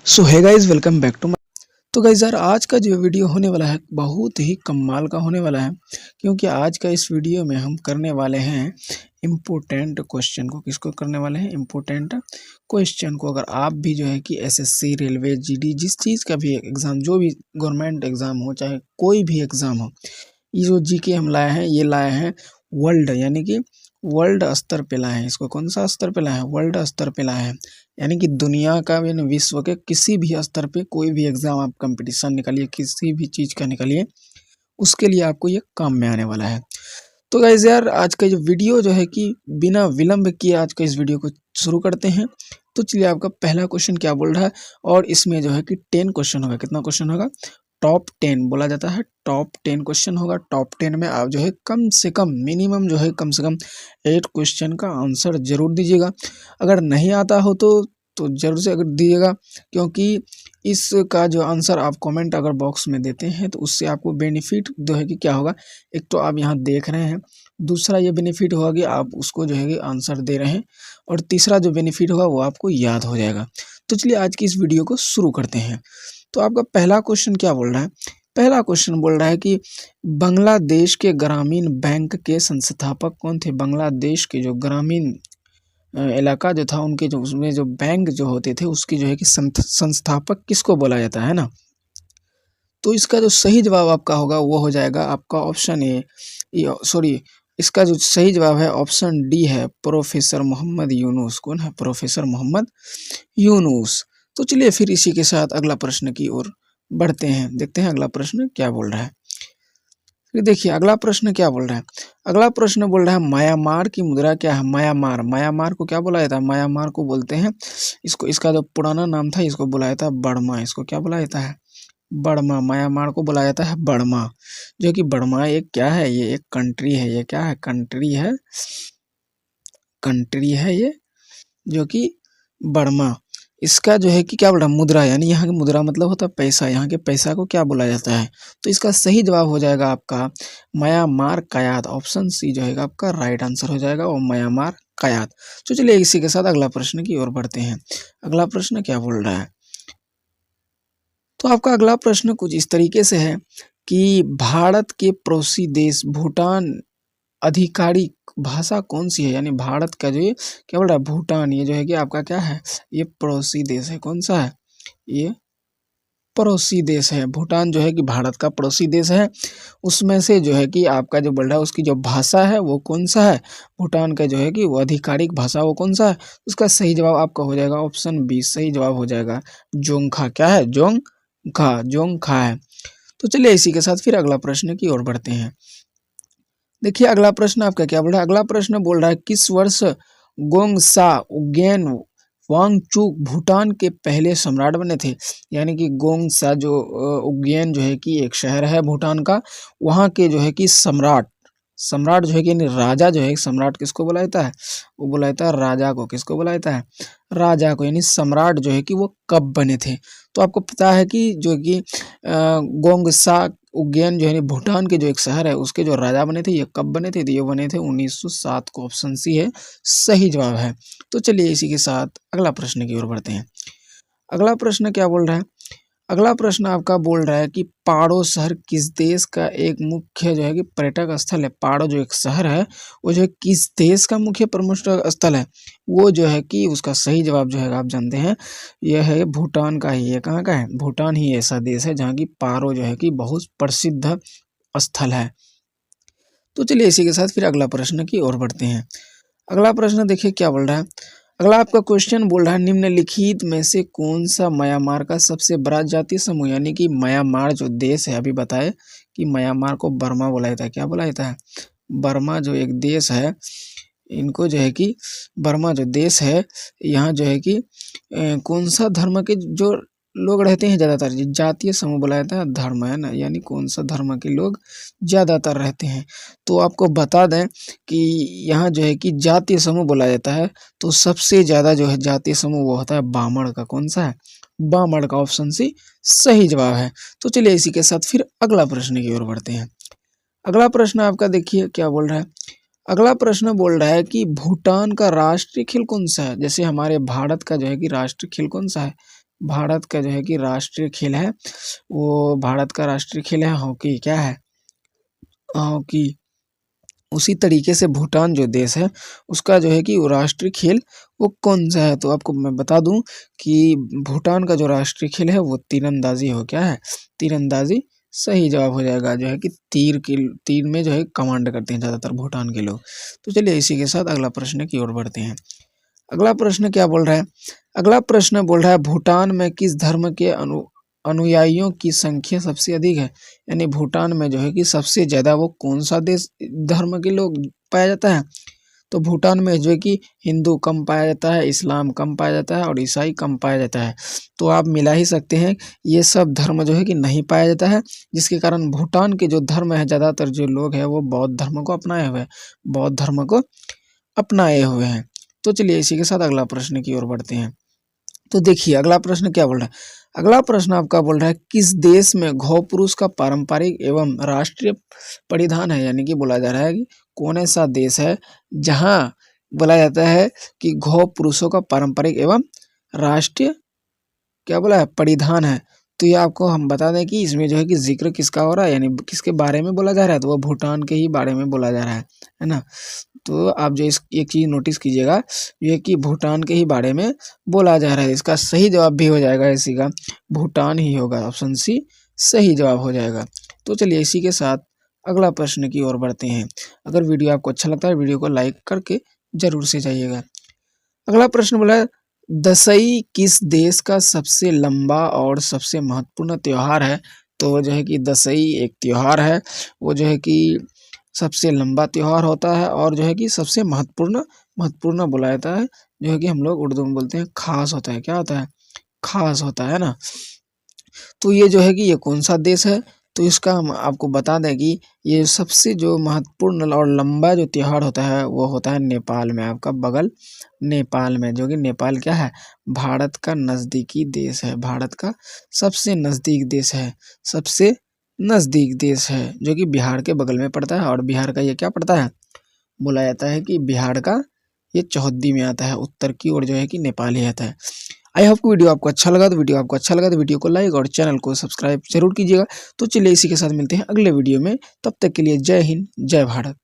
सो है guys welcome back to my. तो guys यार आज का जो वीडियो होने वाला है बहुत ही कमाल का होने वाला है, क्योंकि आज का इस वीडियो में हम करने वाले हैं इम्पोर्टेंट क्वेश्चन को। किसको करने वाले हैं? इम्पोर्टेंट क्वेश्चन को। अगर आप भी जो है कि एसएससी, रेलवे, जीडी, जिस चीज़ का भी एग्ज़ाम, जो भी गवर्नमेंट एग्ज़ाम हो, चाहे कोई भी एग्ज़ाम हो, ये जो जीके हम लाए हैं, ये लाए हैं वर्ल्ड, यानी कि वर्ल्ड स्तर पे लाए हैं। इसको कौन सा स्तर पे लाए हैं? वर्ल्ड स्तर पे लाए हैं, यानी कि दुनिया का यानी विश्व के किसी भी स्तर पे कोई भी एग्ज़ाम आप कंपटीशन निकालिए, किसी भी चीज़ का निकालिए, उसके लिए आपको ये काम में आने वाला है। तो गाइज़ यार आज का जो वीडियो जो है कि बिना विलंब किए आज का इस वीडियो को शुरू करते हैं। तो चलिए, आपका पहला क्वेश्चन क्या बोल रहा है, और इसमें जो है कि 10 क्वेश्चन होगा। कितना क्वेश्चन होगा? टॉप 10 बोला जाता है, टॉप 10 क्वेश्चन होगा। टॉप 10 में आप जो है कम से कम मिनिमम जो है कम से कम 8 क्वेश्चन का आंसर ज़रूर दीजिएगा। अगर नहीं आता हो तो ज़रूर से अगर दीजिएगा, क्योंकि इसका जो आंसर आप कमेंट अगर बॉक्स में देते हैं तो उससे आपको बेनिफिट जो है कि क्या होगा, एक तो आप यहाँ देख रहे हैं, दूसरा ये बेनिफिट होगा कि आप उसको जो है कि आंसर दे रहे हैं, और तीसरा जो बेनिफिट होगा वो आपको याद हो जाएगा। तो चलिए आज की इस वीडियो को शुरू करते हैं। तो आपका पहला क्वेश्चन क्या बोल रहा है? पहला क्वेश्चन बोल रहा है कि बांग्लादेश के ग्रामीण बैंक के संस्थापक कौन थे? बांग्लादेश के जो ग्रामीण इलाका जो था, उनके जो उसमें जो बैंक जो होते थे, उसकी जो है कि संस्थापक किसको बोला जाता है ना। तो इसका जो सही जवाब आपका होगा वो हो जाएगा आपका ऑप्शन ए, सॉरी, इसका जो सही जवाब है ऑप्शन डी है, प्रोफेसर मोहम्मद यूनुस। कौन है? प्रोफेसर मोहम्मद यूनुस। तो चलिए फिर इसी के साथ अगला प्रश्न की ओर बढ़ते हैं, देखते हैं अगला प्रश्न क्या बोल रहा है। फिर देखिए अगला प्रश्न क्या बोल रहा है। अगला प्रश्न बोल रहा है म्यांमार की मुद्रा क्या है? म्यांमार, म्यांमार को क्या बोला जाता है? म्यांमार को बोलते हैं, इसको, इसका जो पुराना नाम था इसको बोला जाता है बर्मा। इसको क्या बोला जाता है? बर्मा। म्यांमार को बोला जाता है बर्मा, जो कि बर्मा एक क्या है? ये एक कंट्री है। ये क्या है? कंट्री है, कंट्री है ये, जो कि बर्मा। इसका जो है कि क्या बोल रहा है? मुद्रा, यानी यहाँ की मुद्रा मतलब होता है पैसा। यहाँ के पैसा को क्या बोला जाता है? तो इसका सही जवाब हो जाएगा आपका म्यांमार कायात। ऑप्शन सी जो है आपका राइट आंसर हो जाएगा, वो म्यांमार कायात। तो चलिए इसी के साथ अगला प्रश्न की ओर बढ़ते हैं। अगला प्रश्न क्या बोल रहा है? तो आपका अगला प्रश्न कुछ इस तरीके से है कि भारत के पड़ोसी देश भूटान आधिकारिक भाषा कौन सी है? यानी भारत का जो ये क्या बोल रहा है? भूटान, ये जो है कि आपका क्या है? ये पड़ोसी देश है। कौन सा है? ये पड़ोसी देश है। भूटान जो है कि भारत का पड़ोसी देश है। उसमें से जो है कि आपका जो बोल रहा है उसकी जो भाषा है वो कौन सा है? भूटान का जो है कि वो आधिकारिक भाषा वो कौन सा है? उसका सही जवाब आपका हो जाएगा ऑप्शन बी। सही जवाब हो जाएगा जोंगखा। क्या है? जोंगखा, जोंगखा है। तो चलिए इसी के साथ फिर अगला प्रश्न की ओर बढ़ते हैं। देखिए अगला प्रश्न आपका क्या बोल रहा है। अगला प्रश्न बोल रहा है किस वर्ष गोंगसा उज्ञैन वांगचुक भूटान के पहले सम्राट बने थे? यानी कि गोंगसा जो उज्ञैन जो है कि एक शहर है भूटान का, वहाँ के जो है कि सम्राट, सम्राट जो है कि यानी राजा जो है, सम्राट किसको बोला जाता है? वो बोला जाता है राजा को। किसको बोला जाता है? राजा को। यानी सम्राट जो है कि वो कब बने थे? तो आपको पता है कि जो कि गोंगसा उज्ञैन जो है भूटान के जो एक शहर है उसके जो राजा बने थे, ये कब बने थे? तो ये बने थे 1907 को। ऑप्शन सी है सही जवाब है। तो चलिए इसी के साथ अगला प्रश्न की ओर बढ़ते हैं। अगला प्रश्न क्या बोल रहा है? अगला प्रश्न आपका बोल रहा है कि पाड़ो शहर किस देश का एक मुख्य जो है कि पर्यटक स्थल है? पाड़ो जो एक शहर है वो जो है किस देश का मुख्य पर्यटक स्थल है? वो जो है कि उसका सही जवाब जो है आप जानते हैं, यह है भूटान का ही है। कहाँ का है? भूटान ही ऐसा देश है जहाँ की पारो जो है कि बहुत प्रसिद्ध स्थल है। तो चलिए इसी के साथ फिर अगला प्रश्न की ओर बढ़ते हैं। अगला प्रश्न देखिए क्या बोल रहा है। अगला आपका क्वेश्चन बोल रहा है निम्नलिखित में से कौन सा म्यांमार का सबसे बड़ा जातीय समूह? यानी कि म्यांमार जो देश है, अभी बताए कि म्यांमार को बर्मा बोला जाता है। क्या बोला जाता है? बर्मा जो एक देश है, इनको जो है कि बर्मा जो देश है, यहाँ जो है कि कौन सा धर्म के जो लोग रहते हैं ज़्यादातर, जातीय समूह बोला जाता है, धर्म है ना, यानी कौन सा धर्म के लोग ज़्यादातर रहते हैं। तो आपको बता दें कि यहाँ जो है कि जातीय समूह बोला जाता है, तो सबसे ज़्यादा जो है जातीय समूह वो होता है बामण का। कौन सा है? बामण का। ऑप्शन सी सही जवाब है। तो चलिए इसी के साथ फिर अगला प्रश्न की ओर बढ़ते हैं। अगला प्रश्न आपका देखिए क्या बोल रहा है। अगला प्रश्न बोल रहा है कि भूटान का राष्ट्रीय खेल कौन सा है? जैसे हमारे भारत का जो है कि राष्ट्रीय खेल कौन सा है? भारत का जो है कि राष्ट्रीय खेल है, वो भारत का राष्ट्रीय खेल है हॉकी। क्या है? हॉकी। उसी तरीके से भूटान जो देश है उसका जो है कि वो राष्ट्रीय खेल वो कौन सा है? तो आपको मैं बता दूं कि भूटान का जो राष्ट्रीय खेल है वो तीरंदाजी हो। क्या है? तीरंदाजी सही जवाब हो जाएगा। जो है कि तीर में जो है कमांड करते हैं ज़्यादातर भूटान के लोग। तो चलिए इसी के साथ अगला प्रश्न की ओर बढ़ते हैं। अगला प्रश्न क्या बोल रहा है? अगला प्रश्न बोल रहा है भूटान में किस धर्म के अनुयायियों की संख्या सबसे अधिक है? यानी भूटान में जो है कि सबसे ज़्यादा वो कौन सा देश धर्म के लोग पाया जाता है? तो भूटान में जो है कि हिंदू कम पाया जाता है, इस्लाम कम पाया जाता है और ईसाई कम पाया जाता है। तो आप मिला ही सकते हैं ये सब धर्म जो है कि नहीं पाया जाता है, जिसके कारण भूटान के जो धर्म है ज़्यादातर जो लोग हैं वो बौद्ध धर्म को अपनाए हुए हैं, बौद्ध धर्म को अपनाए हुए हैं। तो चलिए इसी के साथ अगला प्रश्न की ओर बढ़ते हैं। तो देखिए अगला प्रश्न क्या बोल रहा है? अगला प्रश्न आपका बोल रहा है किस देश में घौ पुरुष का पारंपरिक एवं राष्ट्रीय परिधान है? यानी कि बोला जा रहा है कि कौन ऐसा देश है जहां बोला जाता है कि घौ पुरुषों का पारंपरिक एवं राष्ट्रीय क्या बोला है? परिधान है। तो ये आपको हम बता दें कि इसमें जो है कि जिक्र किसका हो रहा है, यानी किसके बारे में बोला जा रहा है? तो वो भूटान के ही बारे में बोला जा रहा है ना। तो आप जो इस एक चीज़ नोटिस कीजिएगा, ये कि भूटान के ही बारे में बोला जा रहा है। इसका सही जवाब भी हो जाएगा इसी का, भूटान ही होगा। ऑप्शन सी सही जवाब हो जाएगा। तो चलिए इसी के साथ अगला प्रश्न की ओर बढ़ते हैं। अगर वीडियो आपको अच्छा लगता है वीडियो को लाइक करके ज़रूर से जाइएगा। अगला प्रश्न बोला है दशई किस देश का सबसे लंबा और सबसे महत्वपूर्ण त्योहार है? तो वो जो है कि दशई एक त्योहार है, वो जो है कि सबसे लंबा त्योहार होता है और जो है कि सबसे महत्वपूर्ण बोला जाता है। जो है कि हम लोग उर्दू में बोलते हैं खास होता है। क्या होता है? खास होता है ना। तो ये जो है कि ये कौन सा देश है? तो इसका हम आपको बता दें कि ये सबसे जो महत्वपूर्ण और लंबा जो त्योहार होता है वो होता है नेपाल में, आपका बगल नेपाल में। जो कि नेपाल क्या है? भारत का नज़दीकी देश है, भारत का सबसे नज़दीक देश है, सबसे नज़दीक देश है, जो कि बिहार के बगल में पड़ता है। और बिहार का ये क्या पड़ता है? बोला जाता है कि बिहार का ये चौहद्दी में आता है, उत्तर की ओर जो है कि नेपाल ही आता है। आई होप वीडियो आपको अच्छा लगा, तो वीडियो को लाइक और चैनल को सब्सक्राइब जरूर कीजिएगा। तो चलिए इसी के साथ मिलते हैं अगले वीडियो में, तब तक के लिए जय हिंद जय भारत।